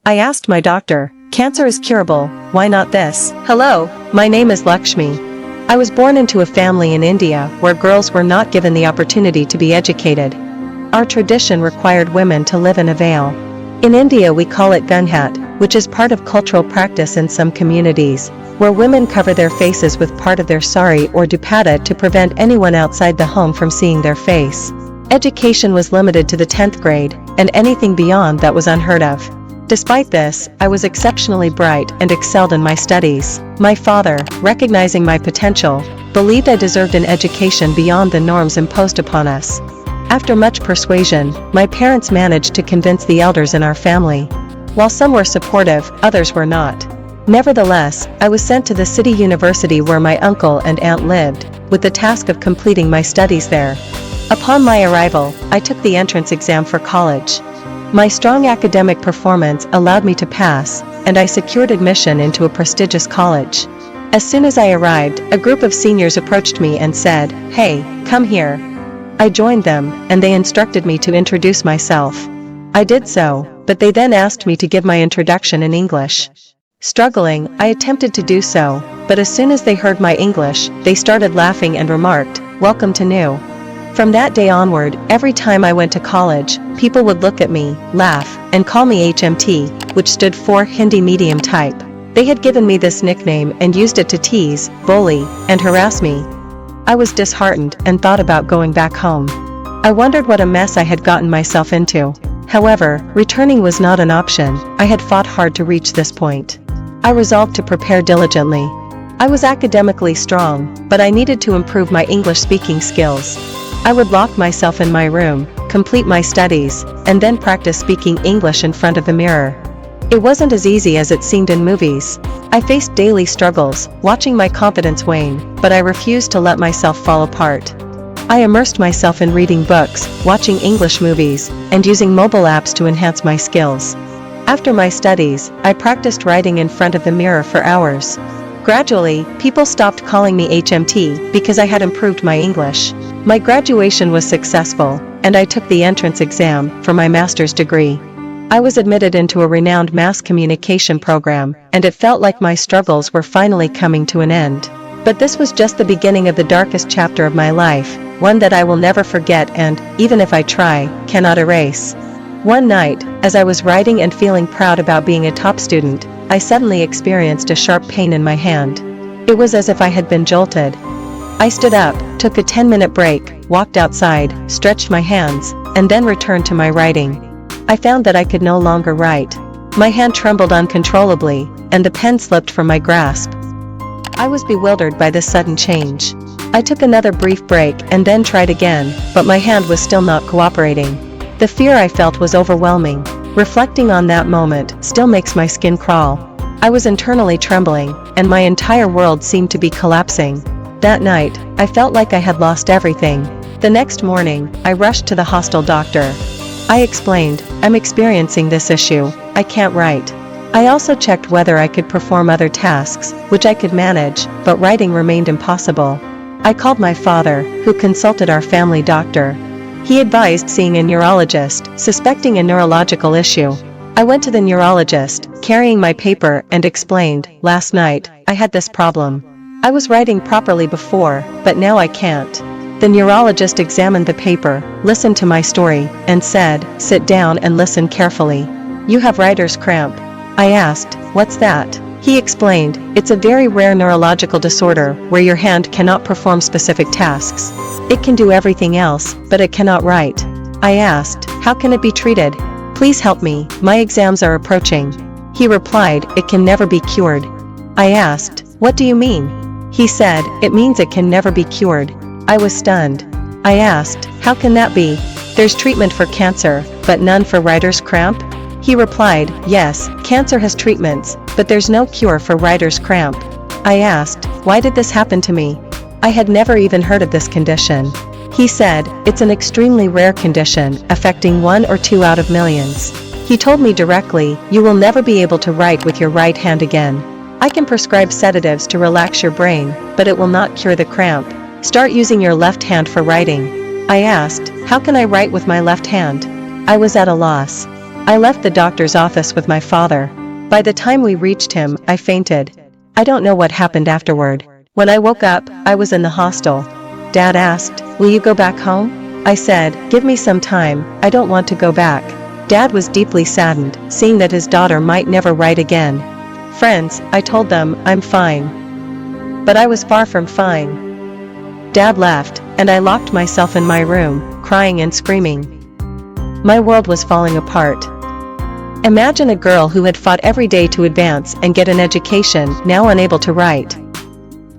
I asked my doctor, "Cancer is curable, why not this?" "Hello, my name is Laxmi. I was born into a family in India where girls were not given the opportunity to be educated. Our tradition required women to live in a veil. In India we call it gunhat, which is part of cultural practice in some communities, where women cover their faces with part of their sari or dupatta to prevent anyone outside the home from seeing their face. Education was limited to the 10th grade, and anything beyond that was unheard of. Despite this, I was exceptionally bright and excelled in my studies. My father, recognizing my potential, believed I deserved an education beyond the norms imposed upon us. After much persuasion, my parents managed to convince the elders in our family. While some were supportive, others were not. Nevertheless, I was sent to the city university where my uncle and aunt lived, with the task of completing my studies there. Upon my arrival, I took the entrance exam for college. My strong academic performance allowed me to pass, and I secured admission into a prestigious college. As soon as I arrived, a group of seniors approached me and said, "Hey, come here." I joined them, and they instructed me to introduce myself. I did so, but they then asked me to give my introduction in English. Struggling, I attempted to do so, but as soon as they heard my English, they started laughing and remarked, "Welcome to New." From that day onward, every time I went to college, people would look at me, laugh, and call me HMT, which stood for Hindi Medium Type. They had given me this nickname and used it to tease, bully, and harass me. I was disheartened and thought about going back home. I wondered what a mess I had gotten myself into. However, returning was not an option. I had fought hard to reach this point. I resolved to prepare diligently. I was academically strong, but I needed to improve my English speaking skills. I would lock myself in my room, complete my studies, and then practice speaking English in front of the mirror. It wasn't as easy as it seemed in movies. I faced daily struggles, watching my confidence wane, but I refused to let myself fall apart. I immersed myself in reading books, watching English movies, and using mobile apps to enhance my skills. After my studies, I practiced writing in front of the mirror for hours. Gradually, people stopped calling me HMT because I had improved my English. My graduation was successful, and I took the entrance exam for my master's degree. I was admitted into a renowned mass communication program, and it felt like my struggles were finally coming to an end. But this was just the beginning of the darkest chapter of my life, one that I will never forget and, even if I try, cannot erase. One night, as I was writing and feeling proud about being a top student, I suddenly experienced a sharp pain in my hand. It was as if I had been jolted. I stood up, took a 10-minute break, walked outside, stretched my hands, and then returned to my writing. I found that I could no longer write. My hand trembled uncontrollably, and the pen slipped from my grasp. I was bewildered by this sudden change. I took another brief break and then tried again, but my hand was still not cooperating. The fear I felt was overwhelming. Reflecting on that moment still makes my skin crawl. I was internally trembling, and my entire world seemed to be collapsing. That night, I felt like I had lost everything. The next morning, I rushed to the hostel doctor. I explained, "I'm experiencing this issue, I can't write." I also checked whether I could perform other tasks, which I could manage, but writing remained impossible. I called my father, who consulted our family doctor. He advised seeing a neurologist, suspecting a neurological issue. I went to the neurologist, carrying my paper, and explained, "Last night, I had this problem. I was writing properly before, but now I can't." The neurologist examined the paper, listened to my story, and said, "Sit down and listen carefully. You have writer's cramp." I asked, "What's that?" He explained, "It's a very rare neurological disorder where your hand cannot perform specific tasks. It can do everything else, but it cannot write." I asked, "How can it be treated? Please help me, my exams are approaching." He replied, "It can never be cured." I asked, "What do you mean?" He said, "It means it can never be cured." I was stunned. I asked, "How can that be? There's treatment for cancer, but none for writer's cramp?" He replied, "Yes, cancer has treatments, but there's no cure for writer's cramp." I asked, "Why did this happen to me? I had never even heard of this condition." He said, "It's an extremely rare condition, affecting 1 or 2 out of millions." He told me directly, "You will never be able to write with your right hand again. I can prescribe sedatives to relax your brain, but it will not cure the cramp. Start using your left hand for writing." I asked, "How can I write with my left hand?" I was at a loss. I left the doctor's office with my father. By the time we reached him, I fainted. I don't know what happened afterward. When I woke up, I was in the hostel. Dad asked, "Will you go back home?" I said, "Give me some time, I don't want to go back." Dad was deeply saddened, seeing that his daughter might never write again. "Friends," I told them, "I'm fine." But I was far from fine. Dad left, and I locked myself in my room, crying and screaming. My world was falling apart. Imagine a girl who had fought every day to advance and get an education, now unable to write.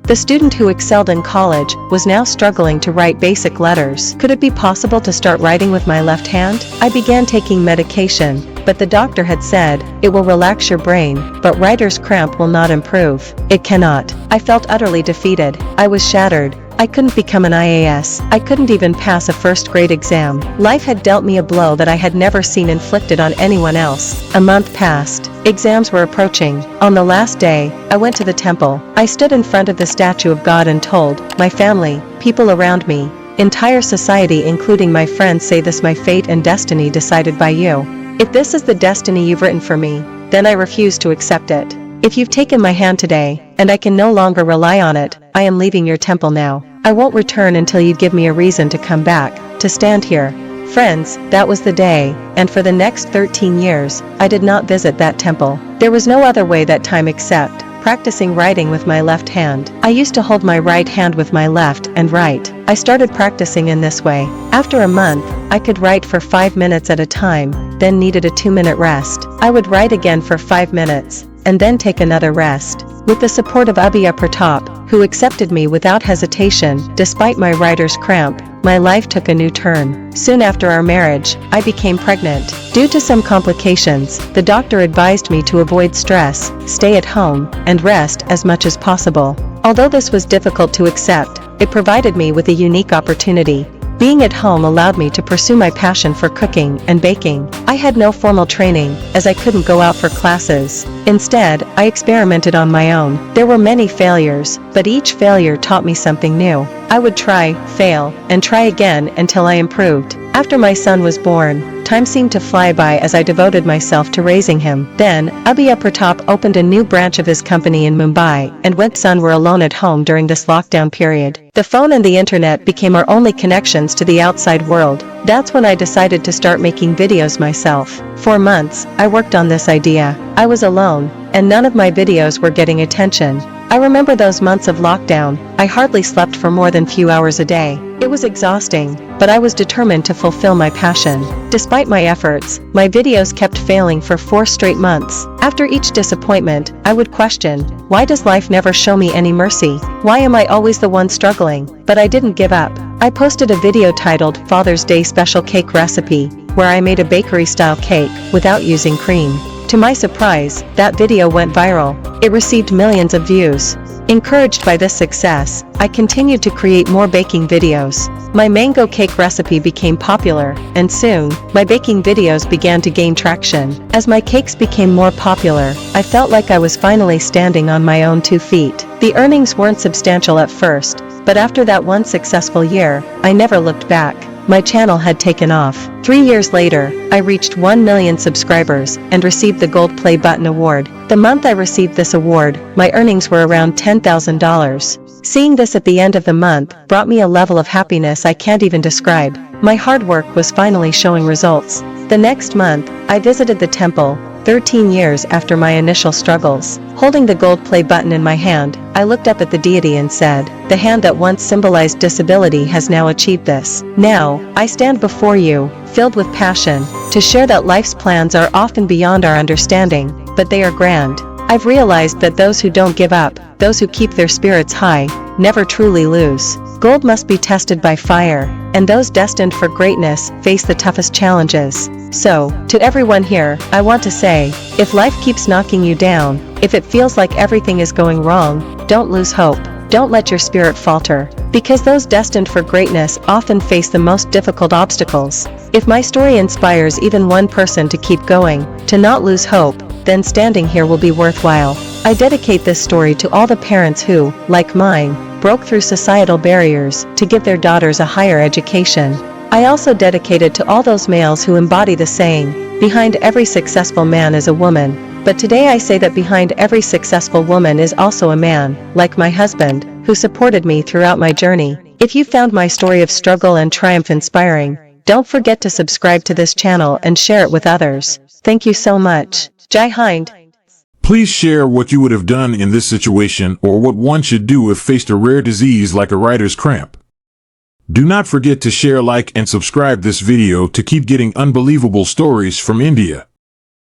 The student who excelled in college was now struggling to write basic letters. Could it be possible to start writing with my left hand? I began taking medication, but the doctor had said, "It will relax your brain, but writer's cramp will not improve." It cannot. I felt utterly defeated. I was shattered. I couldn't become an IAS. I couldn't even pass a first-grade exam. Life had dealt me a blow that I had never seen inflicted on anyone else. A month passed. Exams were approaching. On the last day, I went to the temple. I stood in front of the statue of God and told my family, people around me, entire society including my friends, say this my fate and destiny decided by you. If this is the destiny you've written for me, then I refuse to accept it. If you've taken my hand today, and I can no longer rely on it, I am leaving your temple now. I won't return until you give me a reason to come back, to stand here. Friends, that was the day, and for the next 13 years, I did not visit that temple. There was no other way that time except practicing writing with my left hand. I used to hold my right hand with my left and write. I started practicing in this way. After a month, I could write for 5 minutes at a time, then needed a 2-minute rest. I would write again for 5 minutes, and then take another rest. With the support of Abhiya Pratap, who accepted me without hesitation, despite my writer's cramp, my life took a new turn. Soon after our marriage, I became pregnant. Due to some complications, the doctor advised me to avoid stress, stay at home, and rest as much as possible. Although this was difficult to accept, it provided me with a unique opportunity. Being at home allowed me to pursue my passion for cooking and baking. I had no formal training, as I couldn't go out for classes. Instead, I experimented on my own. There were many failures, but each failure taught me something new. I would try, fail, and try again until I improved. After my son was born, time seemed to fly by as I devoted myself to raising him. Then, Abhiya Pratap opened a new branch of his company in Mumbai, and when son were alone at home during this lockdown period. The phone and the internet became our only connections to the outside world. That's when I decided to start making videos myself. For months, I worked on this idea. I was alone, and none of my videos were getting attention. I remember those months of lockdown. I hardly slept for more than few hours a day. It was exhausting, but I was determined to fulfill my passion. Despite my efforts, my videos kept failing for 4 straight months. After each disappointment, I would question, why does life never show me any mercy? Why am I always the one struggling? But I didn't give up. I posted a video titled Father's Day Special Cake Recipe, where I made a bakery-style cake without using cream. To my surprise, that video went viral. It received millions of views. Encouraged by this success, I continued to create more baking videos. My mango cake recipe became popular, and soon, my baking videos began to gain traction. As my cakes became more popular, I felt like I was finally standing on my own 2 feet. The earnings weren't substantial at first, but after that one successful year, I never looked back. My channel had taken off. 3 years later, I reached 1 million subscribers and received the Gold Play Button Award. The month I received this award, my earnings were around $10,000. Seeing this at the end of the month brought me a level of happiness I can't even describe. My hard work was finally showing results. The next month, I visited the temple, 13 years after my initial struggles. Holding the gold play button in my hand, I looked up at the deity and said, "The hand that once symbolized disability has now achieved this. Now, I stand before you, filled with passion, to share that life's plans are often beyond our understanding, but they are grand. I've realized that those who don't give up, those who keep their spirits high, never truly lose. Gold must be tested by fire, and those destined for greatness face the toughest challenges. So, to everyone here, I want to say, if life keeps knocking you down, if it feels like everything is going wrong, don't lose hope. Don't let your spirit falter, because those destined for greatness often face the most difficult obstacles. If my story inspires even one person to keep going, to not lose hope, then standing here will be worthwhile. I dedicate this story to all the parents who, like mine, broke through societal barriers to give their daughters a higher education. I also dedicate it to all those males who embody the saying, Behind every successful man is a woman, but today I say that behind every successful woman is also a man, like my husband, who supported me throughout my journey. If you found my story of struggle and triumph inspiring, don't forget to subscribe to this channel and share it with others. Thank you so much. Jai Hind. Please share what you would have done in this situation or what one should do if faced a rare disease like a writer's cramp. Do not forget to share, like, and subscribe this video to keep getting unbelievable stories from India.